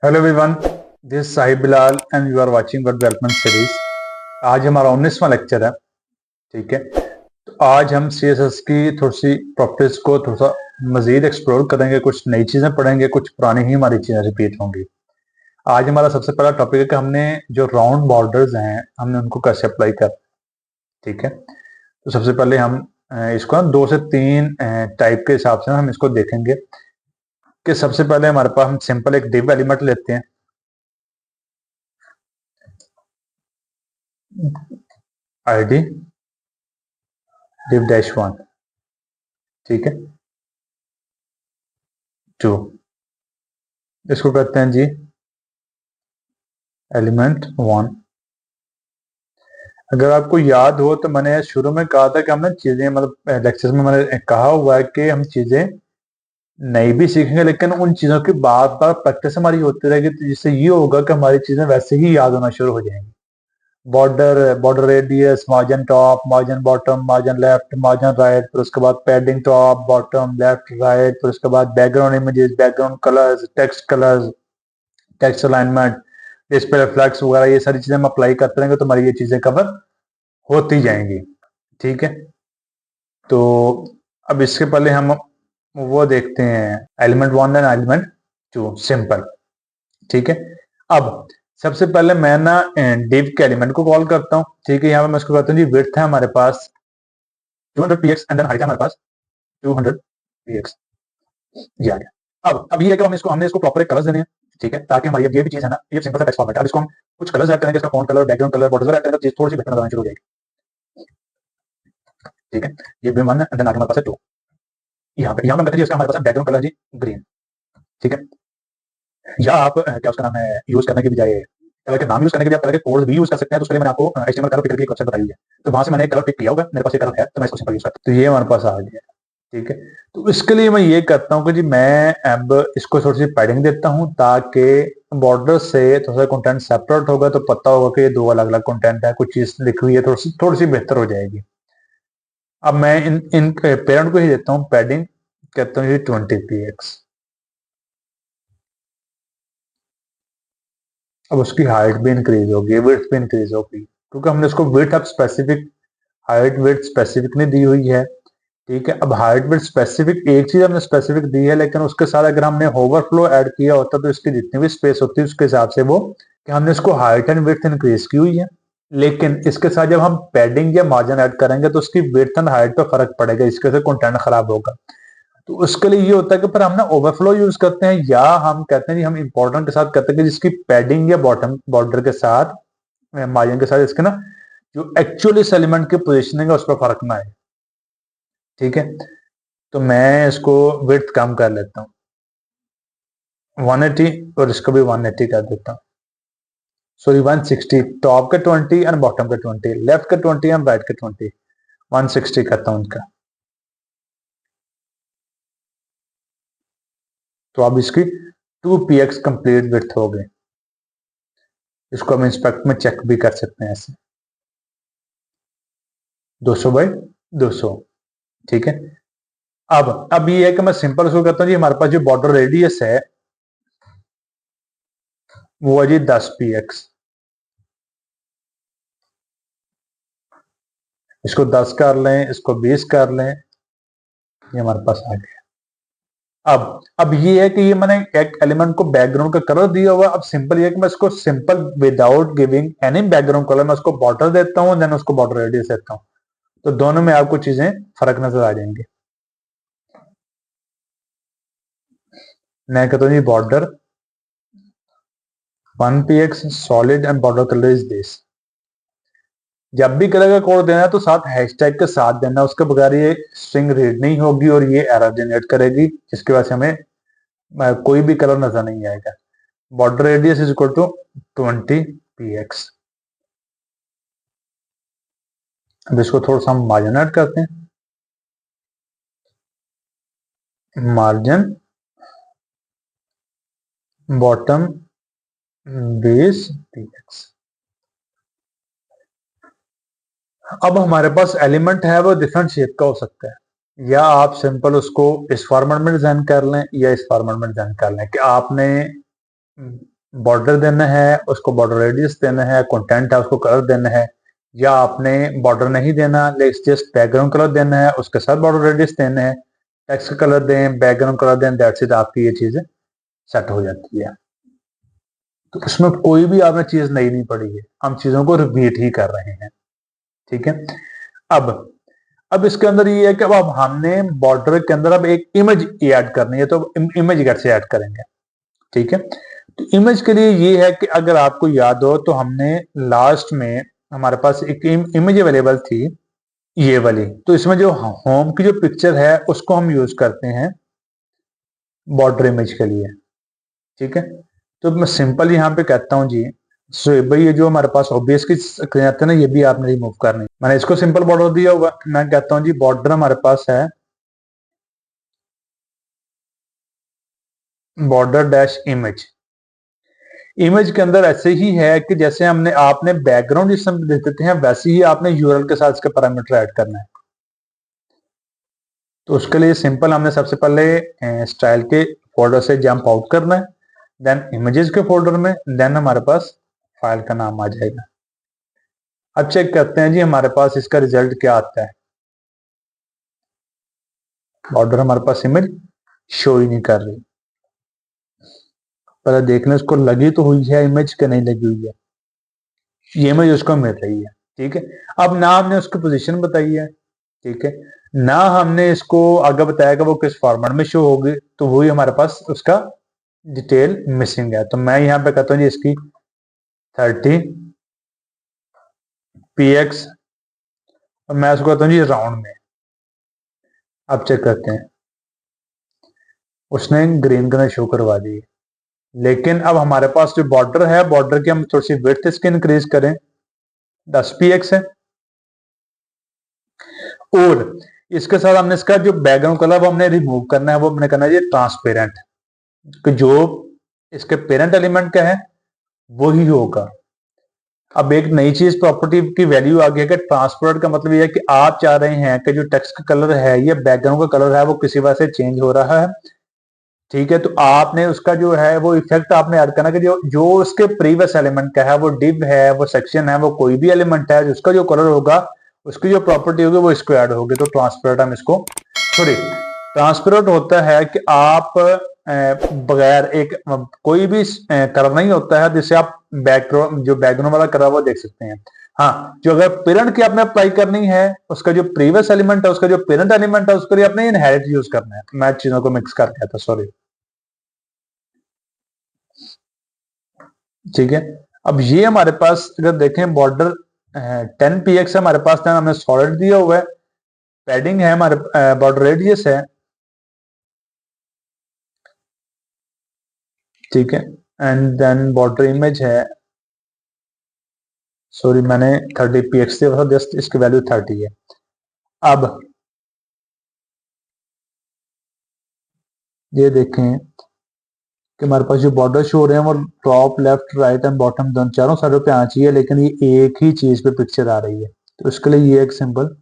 Hello everyone, this Sahib Bilal and you are watching web development series. आज हमारा 19वां lecture है। ठीक है, तो आज हम CSS की थोड़ी सी प्रॉपर्टीज को थोड़ा सा मजीद एक्सप्लोर करेंगे। कुछ नई चीजें पढ़ेंगे, कुछ पुरानी ही हमारी चीजें रिपीट होंगी। आज हमारा सबसे पहला टॉपिक है कि हमने जो राउंड बॉर्डर्स हैं हमने उनको कैसे अप्लाई कर। ठीक है, तो सबसे पहले हम इसको ना 2 से 3 टाइप के हिसाब से हम इसको देखेंगे कि सबसे पहले हमारे पास हम सिंपल एक डिव एलिमेंट लेते हैं। ID div-1, ठीक है, 2, इसको कहते हैं जी एलिमेंट 1। अगर आपको याद हो तो मैंने शुरू में कहा था कि हमने चीजें मतलब लेक्चर्स में मैंने कहा हुआ है कि हम चीजें नई भी सीखेंगे, लेकिन उन चीजों की बार बार प्रैक्टिस हमारी होती रहेगी, तो जिससे ये होगा कि हमारी चीजें वैसे ही याद होना शुरू हो जाएंगी। Border radius, margin top, margin bottom, margin left, margin right, फिर उसके बाद padding top bottom left right, फिर उसके बाद background images, background colours, text alignment, display flags वगैरह, ये सारी चीजें हम अप्लाई करते रहेंगे तो हमारी ये चीजें कवर होती जाएंगी। ठीक है, तो अब इसके पहले हम वो देखते हैं एलिमेंट 1 एंड एलिमेंट 2 सिंपल। ठीक है, अब सबसे पहले मैं ना डिव के एलिमेंट को कॉल करता हूँ। ठीक है, यहाँ पे मैं इसको कहता हूँ जी विड्थ है हमारे पास 200 px एंड देन हाइट है हमारे पास 200 px। ये आ गया। अब ये है कि हमने इसको प्रॉपर कलर्स देने हैं। ठीक है, ताकि हमारी ये भी चीज है ना, ये सिंपल सा टेक्स्ट फॉर्मेट है। अब इसको हम कुछ कलर्स ऐड करेंगे, इसका font colour, background colour, border add करेंगे, चीज थोड़ी सी बेहतर नजर आनी शुरू हो जाएगी। ठीक है, ये B1 है एंड देन आगे हमारे पास है 2। यहाँ पे हम कहते हैं जी इसका हमारे पास बैकग्राउंड कलर जी ग्रीन। ठीक है, या आप क्या उसका नाम है यूज करने के बजाय कलर के नाम यूज करने के लिए आप कलर के कोड्स भी यूज कर सकते हैं। तो उसके लिए मैंने आपको HTML कलर पिकर की एक वेबसाइट बताई हुई है, तो वहां से मैंने एक कलर पिक किया हुआ है, मेरे पास एक कलर है तो मैं इसको सिंपल यूज करता हूँ। तो ये हमारे पास आ गया। ठीक है, तो इसके लिए मैं ये करता हूँ कि जी मैं अब इसको थोड़ी सी पैडिंग देता हूँ ताकि बॉर्डर से थोड़ा सा कंटेंट सेपरेट होगा तो पता होगा कि ये दो अलग अलग कंटेंट है, कुछ चीज लिखी हुई है, थोड़ी सी बेहतर हो जाएगी। अब मैं इन इन पेरेंट को ही देता हूँ पैडिंग, कहता हूँ ये 20 px। अब उसकी हाइट भी इंक्रीज होगी, विड्थ भी इंक्रीज होगी, क्योंकि हमने उसको विड्थ अब स्पेसिफिक, हाइट विड्थ स्पेसिफिक नहीं दी हुई है। ठीक है, अब हाइट विड्थ स्पेसिफिक एक चीज हमने स्पेसिफिक दी है, लेकिन उसके साथ अगर हमने ओवरफ्लो ऐड किया होता तो इसकी जितनी भी स्पेस होती है उसके हिसाब से वो कि हमने इसको हाइट एंड विड्थ इंक्रीज की हुई है। लेकिन इसके साथ जब हम पैडिंग या मार्जिन ऐड करेंगे तो उसकी विड्थ एंड हाइट पे फर्क पड़ेगा, इसके से कंटेंट खराब होगा। तो उसके लिए ये होता है कि फिर हम ना ओवरफ्लो यूज करते हैं, या हम कहते हैं कि हम इंपॉर्टेंट के साथ करते हैं कि जिसकी पैडिंग या बॉटम बॉर्डर के साथ मार्जिन के साथ इसके ना जो एक्चुअल इस एलिमेंट की पोजिशनिंग है उस पर फर्क ना आए। ठीक है, तो मैं इसको विड्थ कम कर लेता हूँ 180 और इसको भी 180 कर देता हूँ, सॉरी 160। टॉप के 20 एंड बॉटम के 20, लेफ्ट के 20 एंड राइट के 20, 160 करता हूँ उनका। तो अब इसकी 2 px कंप्लीट विड्थ हो गई। इसको हम इंस्पेक्ट में चेक भी कर सकते हैं ऐसे 200 बाई 200। ठीक है, अब ये है कि मैं सिंपल उसको कहता हूँ जी हमारे पास जो बॉर्डर रेडियस है वो है जी 10 px। इसको 10 कर लें, इसको 20 कर लें, ये हमारे पास आ गया। अब ये है कि ये मैंने एक एलिमेंट को बैकग्राउंड का कलर दिया हुआ। अब सिंपल ये है कि मैं इसको simple without giving any background colour मैं उसको बॉर्डर देता हूँ, देन उसको बॉर्डर रेडियस देता हूँ, तो दोनों में आपको चीजें फर्क नजर आ जाएंगे। मैं कहता हूँ जी border 1 px solid and border colour is this. जब भी कलर का कोड देना है तो साथ हैशटैग के साथ देना, उसके बगैर ये स्ट्रिंग रीड नहीं होगी और ये एरर जनरेट करेगी, जिसकी वजह से हमें कोई भी कलर नजर नहीं आएगा। Border radius is equal to 20 px। अब इसको थोड़ा सा हम मार्जिन ऐड करते हैं, मार्जिन बॉटम बेस px। अब हमारे पास एलिमेंट है वो डिफरेंट शेप का हो सकता है, या आप सिंपल उसको इस फॉर्मेट में डिजाइन कर लें या इस फॉर्मेट में डिजाइन कर लें कि आपने बॉर्डर देना है, उसको बॉर्डर रेडियस देना है, कंटेंट है उसको कलर देना है, या आपने बॉर्डर नहीं देना, जस्ट बैकग्राउंड कलर देना है, उसके साथ बॉर्डर रेडियस देना है, टेक्स्ट कलर दें, बैकग्राउंड कलर दें, दैट्स इट, आपकी ये चीजें सेट हो जाती है। तो उसमें कोई भी आपने चीज नहीं पड़ी है, हम चीजों को रिपीट ही कर रहे हैं। ठीक है। अब अब इसके अंदर ये है कि अब हमने बॉर्डर के अंदर अब एक इमेज ऐड करनी है, तो इमेज कैसे ऐड करेंगे। ठीक है। तो इमेज के लिए ये है कि अगर आपको याद हो तो हमने लास्ट में हमारे पास एक इमेज अवेलेबल थी, ये वाली। तो इसमें जो होम की जो पिक्चर है उसको हम यूज करते हैं बॉर्डर इमेज के लिए। ठीक है। तो मैं सिंपल यहाँ पे कहता हूँ जी, सो भाई ये जो हमारे पास ओबीएस की स्क्रीन आते हैं ना, ये भी आपने रिमूव करनी। मैंने इसको सिंपल बॉर्डर दिया हुआ, मैं कहता हूँ जी बॉर्डर हमारे पास है बॉर्डर डैश इमेज। इमेज के अंदर ऐसे ही है कि जैसे हमने आपने बैकग्राउंड जिस समय दे देते हैं, वैसे ही आपने यूआरएल के साथ इसके पैरामीटर ऐड करना है। तो उसके लिए सिंपल हमने सबसे पहले स्टाइल के फोल्डर से जंप आउट करना है, देन इमेजेस के फोल्डर में, देन हमारे पास फाइल का नाम आ जाएगा। अब चेक करते हैं जी हमारे पास इसका रिजल्ट क्या आता है। बॉर्डर हमारे पास इमेज शो ही नहीं कर रही। पहले देख लें उसको लगी तो हुई है इमेज के नहीं लगी हुई है, ये इमेज उसको मिल रही है। ठीक है। अब ना हमने उसकी पोजीशन बताई है, ठीक है, ना हमने इसको आगे बताया कि वो किस फॉर्मेट में शो होगी, तो वही हमारे पास उसका डिटेल मिसिंग है। तो मैं यहाँ पे कहता हूँ जी इसकी 30px, और मैं उसको कहता हूँ जी राउंड में। अब चेक करते हैं, उसने ग्रीन कलर शो करवा दी। लेकिन अब हमारे पास जो बॉर्डर है, बॉर्डर की हम थोड़ी सी विड्थ इसकी इंक्रीज करें, 10px है, और इसके साथ हमने इसका जो बैकग्राउंड कलर वो हमने रिमूव करना है, वो हमने करना है ये ट्रांसपेरेंट, कि जो इसके पेरेंट एलिमेंट का है वही होगा। अब एक नई चीज प्रॉपर्टी की वैल्यू आ गई है कि ट्रांसपेरेंट का मतलब ये है कि आप चाह रहे हैं कि जो टेक्स्ट का कलर है, ये बैकग्राउंड का कलर है, वो किसी वजह से चेंज हो रहा है। ठीक है। तो आपने उसका जो है वो इफेक्ट आपने ऐड करना कि जो जो उसके प्रीवियस एलिमेंट का है, वो डिव है, वो सेक्शन है, वो कोई भी एलिमेंट है, उसका जो कलर होगा, उसकी जो प्रॉपर्टी होगी वो इसको ऐड होगी। तो ट्रांसपेरेंट हम इसको, सॉरी, ट्रांसपेरेंट होता है कि आप बगैर एक कोई भी कलर नहीं होता है जिससे आप बैकग्राउंड जो बैकग्राउंड वाला कलर वो देख सकते हैं। हाँ, जो अगर पेरेंट की आपने अप्लाई करनी है, उसका जो प्रीवियस एलिमेंट है, उसका जो पेरेंट एलिमेंट है, उसके लिए आपने इनहेरिट यूज करना है। मैं चीजों को मिक्स कर दिया था, सॉरी। ठीक है। अब ये हमारे पास अगर देखें बॉर्डर 10px है हमारे पास, हमने सॉलिड दिया हुआ है, पैडिंग है हमारे, बॉर्डर रेडियस है। ठीक है। एंड देन बॉर्डर इमेज है, सॉरी मैंने 30px दिया था, जस्ट इसकी वैल्यू 30 है। अब ये देखें कि हमारे पास जो बॉर्डर शो हो रहे हैं वो top, left, right and bottom दोनों चारों साइडों पे आना चाहिए, लेकिन ये एक ही चीज पे पिक्चर आ रही है। तो उसके लिए ये एक सिंपल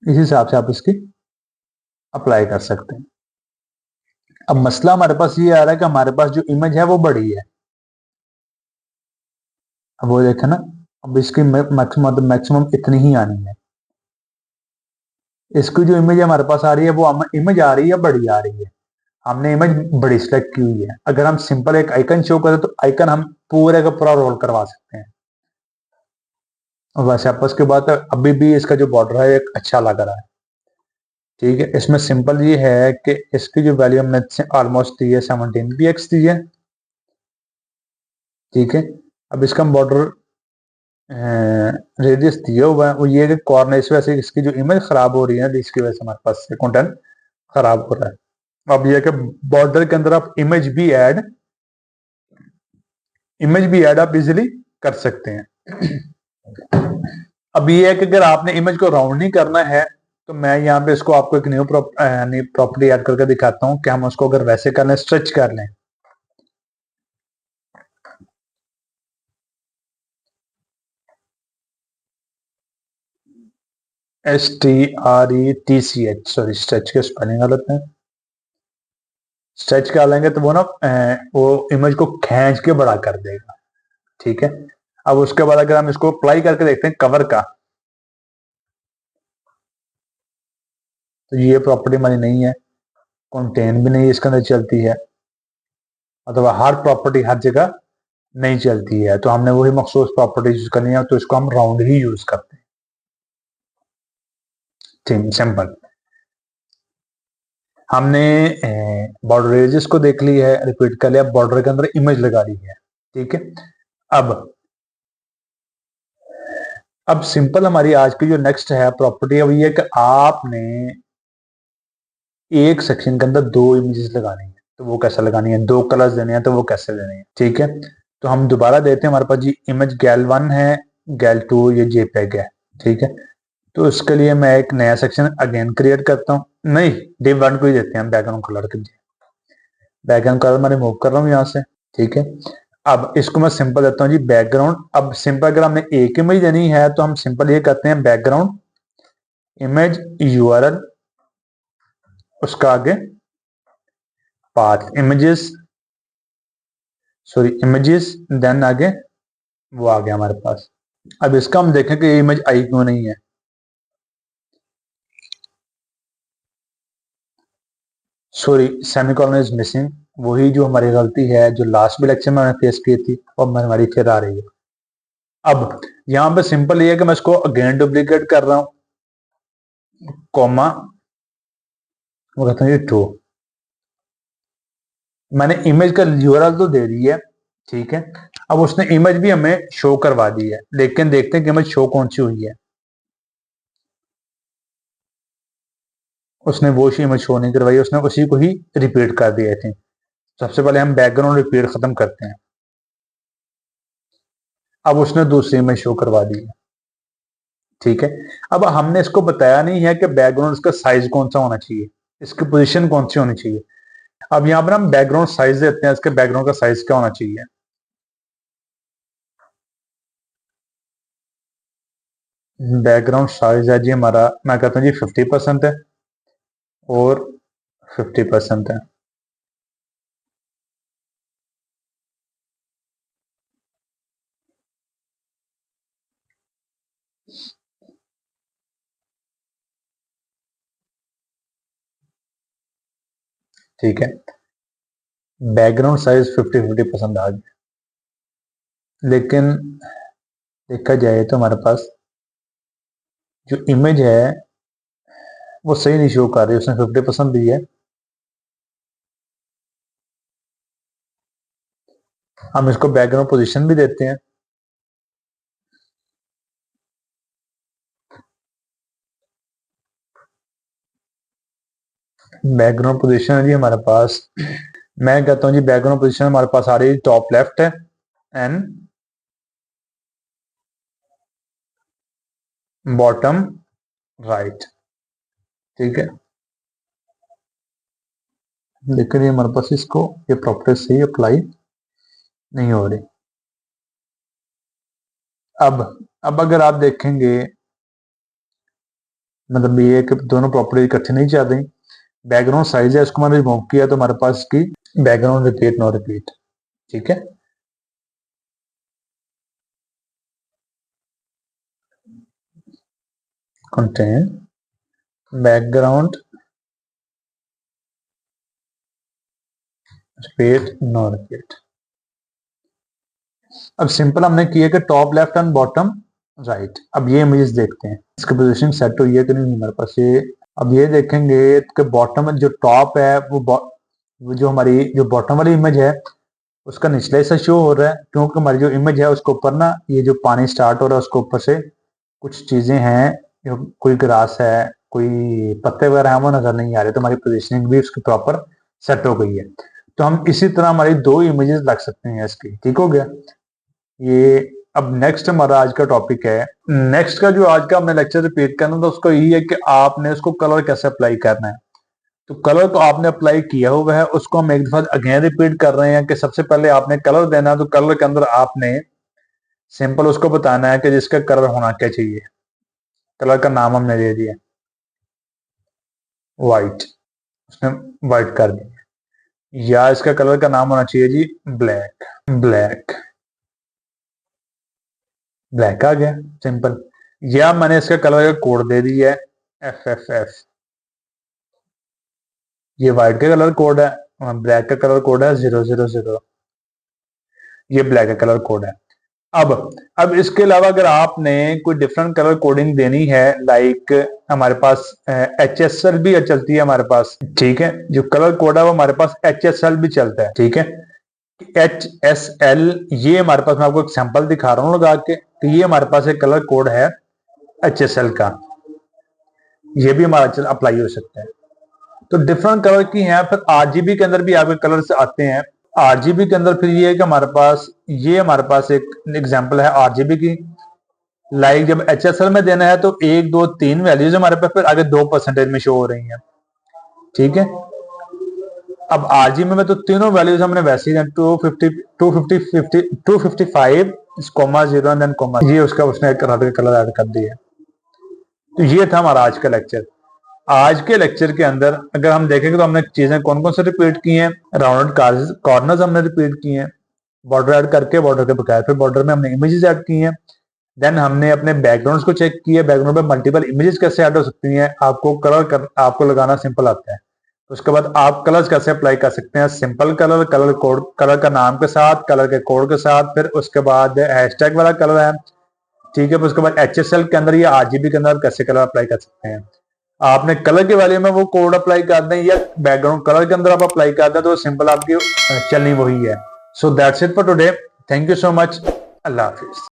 इस हिसाब से आप इसकी अप्लाई कर सकते हैं। अब मसला हमारे पास ये आ रहा है कि हमारे पास जो इमेज है वो बड़ी है। अब वो देखे ना, अब इसकी मैक्सिमम इतनी ही आनी है। इसकी जो इमेज हमारे पास आ रही है, वो इमेज आ रही है बड़ी आ रही है, हमने इमेज बड़ी सिलेक्ट की हुई है। अगर हम सिंपल एक आइकन शो करें तो आइकन हम पूरे का पूरा रोल करवा सकते हैं। और वैसे आपस की बात है, अभी भी इसका जो बॉर्डर है एक अच्छा लग रहा है। ठीक है। इसमें सिंपल ये है कि इसकी जो वैल्यू हमने ऑलमोस्ट दी है 17px दी है। ठीक है। अब इसका हम बॉर्डर रेडियस दिया हुआ है, वो ये कि कॉर्नर, इस वजह से इसकी जो इमेज खराब हो रही है, इसकी वजह से हमारे पास कंटेंट खराब हो रहा है। अब ये कि बॉर्डर के अंदर आप इमेज भी ऐड आप इजिली कर सकते हैं। अब ये है कि अगर आपने इमेज को राउंड नहीं करना है, तो मैं यहाँ पे इसको आपको एक न्यू प्रॉपर्टी ऐड करके दिखाता हूँ कि हम उसको अगर वैसे कर लें, स्ट्रेच कर लें। STRETCH, सॉरी स्ट्रेच के स्पेलिंग गलत है। स्ट्रेच कर लेंगे तो वो ना वो इमेज को खींच के बड़ा कर देगा, ठीक है। अब उसके बाद अगर हम इसको अप्लाई करके देखते हैं कवर का, तो ये प्रॉपर्टी हमारी नहीं है, कंटेन भी नहीं इसके अंदर चलती है, अथवा हर प्रॉपर्टी हर जगह नहीं चलती है, तो हमने वही मखसूस प्रॉपर्टी यूज करनी है, तो इसको हम राउंड ही यूज करते हैं। ठीक, सिंपल। हमने बॉर्डर रेडियस को देख ली है, रिपीट कर लिया, बॉर्डर के अंदर इमेज लगा ली है, ठीक है। अब सिंपल हमारी आज की जो नेक्स्ट है प्रॉपर्टी, अब ये है कि आपने एक सेक्शन के अंदर दो इमेजेस लगानी है, तो वो कैसे लगानी है, दो कलर्स देने हैं तो वो कैसे देने हैं, ठीक है। तो हम दोबारा देते हैं, हमारे पास जी इमेज गैल 1 है, गैल 2 ये जेपेग है, ठीक है। तो इसके लिए मैं एक नया सेक्शन अगेन क्रिएट करता हूँ, नहीं div1 को ही देते हैं बैकग्राउंड कलर के लिए। बैकग्राउंड कलर मैं रिमूव कर रहा हूँ यहाँ से, ठीक है। अब इसको मैं सिंपल देता हूँ जी बैकग्राउंड। अब सिंपल अगर हमने एक इमेज देनी है तो हम सिंपल ये करते हैं बैकग्राउंड इमेज URL, उसका आगे path images, sorry images, then आगे वो आ गया हमारे पास। अब इसका हम देखें कि ये इमेज आई क्यों नहीं है। सॉरी सेमीकोलन इज मिसिंग, वही जो हमारी गलती है जो लास्ट भी लेक्चर में मैंने फेस की थी और हमारी फिर आ रही है। अब यहां पे सिंपल ये है कि मैं इसको अगेन डुप्लीकेट कर रहा हूं, कॉमा, वो कहता हूँ ये ट्रू। मैंने इमेज का यूआरएल तो दे दी है, ठीक है। अब उसने इमेज भी हमें शो करवा दी है, लेकिन देखते हैं कि इमेज शो कौन सी हुई है। उसने वो सी इमेज शो नहीं करवाई, उसने उसी को ही रिपीट कर दिया थी। सबसे पहले हम बैकग्राउंड रिपीट खत्म करते हैं। अब उसने दूसरी इमेज शो करवा दी है, ठीक है। अब हमने इसको बताया नहीं है कि बैकग्राउंड इसका साइज कौन सा होना चाहिए, इसकी पोजीशन कौन सी होनी चाहिए। अब यहाँ पर हम बैकग्राउंड साइज देते हैं, इसके बैकग्राउंड का साइज क्या होना चाहिए। बैकग्राउंड साइज है जी हमारा, मैं कहता हूँ जी 50% है और 50% है, ठीक है। बैकग्राउंड साइज 50-50% आ गया, लेकिन देखा जाए तो हमारे पास जो इमेज है वो सही नहीं शो कर रही, उसने 50% दी है। हम इसको बैकग्राउंड पोजीशन भी देते हैं, बैकग्राउंड पोजीशन है जी हमारे पास, मैं कहता हूँ जी बैकग्राउंड पोजीशन हमारे पास आ रही है टॉप लेफ्ट है एंड बॉटम राइट, ठीक है। लेकिन ये हमारे पास इसको ये प्रॉपर्टी सही अप्लाई नहीं हो रही। अब अगर आप देखेंगे, मतलब ये कि दोनों प्रॉपर्टी इकट्ठी नहीं चल रही। बैकग्राउंड साइज है, इसको मैंने रिमूव किया तो हमारे पास की बैकग्राउंड रिपीट नो रिपीट, ठीक है। Contain background repeat no repeat. अब सिंपल हमने किया कि top left and bottom right. अब ये इमेजेस देखते हैं इसकी पोजीशन सेट हुई है कि नहीं हमारे पास ये। अब ये देखेंगे कि बॉटम जो टॉप है वो जो हमारी जो बॉटम वाली इमेज है उसका निचला हिस्सा शो हो रहा है, क्योंकि हमारी जो इमेज है उसके ऊपर ना ये जो पानी स्टार्ट हो रहा है उसके ऊपर से कुछ चीजें हैं, जो कोई ग्रास है कोई पत्ते वगैरह हैं वो नजर नहीं आ रहे, तो हमारी पोजीशनिंग भी उसकी प्रॉपर सेट हो गई है। तो हम इसी तरह हमारी दो इमेजेस लग सकते हैं इसकी, ठीक हो गया ये। अब नेक्स्ट हमारा आज का टॉपिक है, नेक्स्ट का जो आज का हमने लेक्चर रिपीट करना था उसको यही है कि आपने उसको कलर कैसे अप्लाई करना है। तो कलर को आपने अप्लाई किया हुआ है, उसको हम एक दफा अगेन रिपीट कर रहे हैं कि सबसे पहले आपने कलर देना है, तो कलर के अंदर आपने सिंपल उसको बताना है कि जिसका कलर होना क्या चाहिए। कलर का नाम हमने दे दिया वाइट, उसने वाइट कर दिया। या इसका कलर का नाम होना चाहिए जी ब्लैक, ब्लैक, ब्लैक आ गया, सिंपल। या मैंने इसका कलर का कोड दे दिया है FFF, ये व्हाइट का कलर कोड है, ब्लैक का कलर कोड है 000, ये ब्लैक का कलर कोड है। अब इसके अलावा अगर आपने कोई डिफरेंट कलर कोडिंग देनी है, लाइक हमारे पास HSL भी चलती है हमारे पास, ठीक है, जो कलर कोड है वो हमारे पास HSL भी चलता है, ठीक है। HSL ये हमारे पास, मैं आपको एक सैंपल दिखा रहा हूँ लगा के, कि ये हमारे पास एक कलर कोड है HSL का, ये भी हमारा अप्लाई हो सकता है। तो डिफरेंट कलर की हैं। फिर RGB के अंदर भी आपके कलर्स आते हैं। RGB के अंदर फिर ये है कि हमारे पास, ये हमारे पास एक एग्जांपल है RGB की, लाइक जब HSL में देना है तो 1 2 3 वैल्यूज हमारे पास, फिर आगे 2% में शो हो रही हैं, ठीक है। अब RGB में तो तीनों वैल्यूज हमने वैसे ही 250 250 255 0 एंड देन कॉमा, ये उसका उसने कलर ऐड कर दिया। तो ये था हमारा आज का लेक्चर। आज के लेक्चर के अंदर अगर हम देखेंगे तो हमने चीजें कौन कौन से रिपीट की हैं, राउंडेड कॉर्नर्स हमने रिपीट किए हैं, बॉर्डर ऐड करके, बॉर्डर के बगैर, फिर बॉर्डर में हमने इमेजेस ऐड की हैं, देन हमने अपने बैकग्राउंड्स को चेक किया, बैकग्राउंड पे मल्टीपल इमेजेस कैसे ऐड हो सकती हैं, आपको लगाना सिंपल आता है। उसके बाद आप कलर्स कैसे अप्लाई कर सकते हैं, simple colour, colour code, colour का नाम के साथ, कलर के कोड के साथ, फिर उसके बाद हैशटैग वाला कलर है, ठीक है। फिर उसके बाद HSL के अंदर या RGB के अंदर कैसे कलर अप्लाई कर सकते हैं। आपने कलर के वैल्यू में वो कोड अप्लाई कर दें या बैकग्राउंड कलर के अंदर आप अप्लाई कर दें, तो सिंपल आपकी चलनी वही है। So that's it for today, thank you so much, Allah Hafiz.